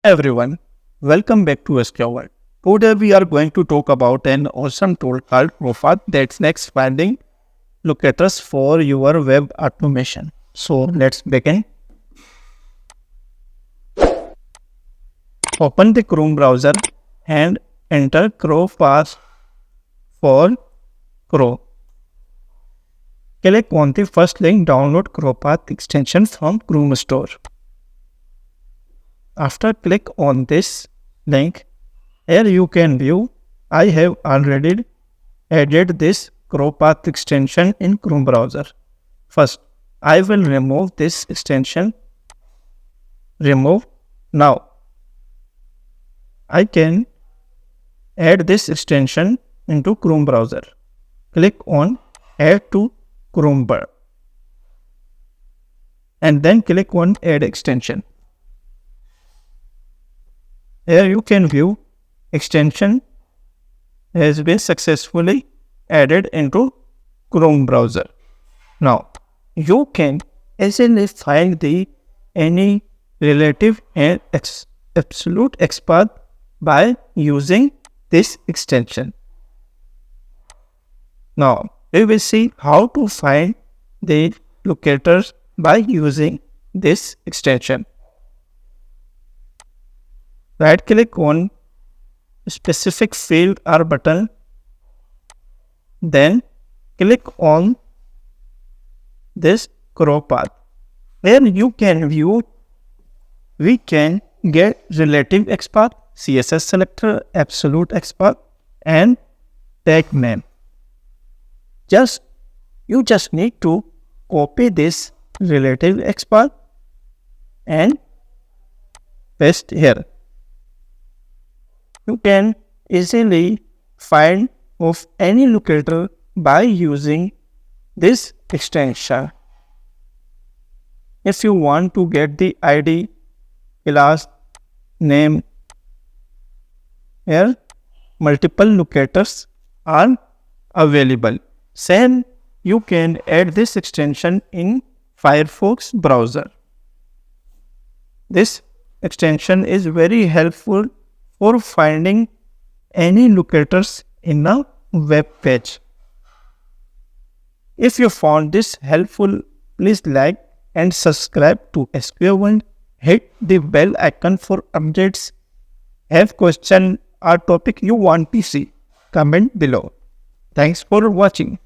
Everyone, welcome back to SQ World. Today we are going to talk about an awesome tool called Chropath that's next finding locators for your web automation. So let's begin. Open the Chrome browser and enter Chropath for Chrome. Click on the first link, download Chropath extension from Chrome Store. After click on this link, here you can view I have already added this Chropath extension in Chrome browser. First, I will remove this extension. Remove. Now, I can add this extension into Chrome browser. Click on Add to Chrome bar and then click on Add extension. Here you can view extension has been successfully added into Chrome browser. Now, you can easily find any relative and absolute Xpath by using this extension. Now, we will see how to find the locators by using this extension. Right click on specific field or button, then click on this Chropath. Where you can view, we can get relative Xpath, CSS selector, absolute Xpath and tag name. You just need to copy this relative Xpath and paste here. You can easily find of any locator by using this extension. If you want to get the ID, class, name, here multiple locators are available. Same, you can add this extension in Firefox browser. This extension is very helpful for finding any locators in a web page. If you found this helpful, please like and subscribe to SQ1. Hit the bell icon for updates. Have question or topic you want to see? Comment below. Thanks for watching.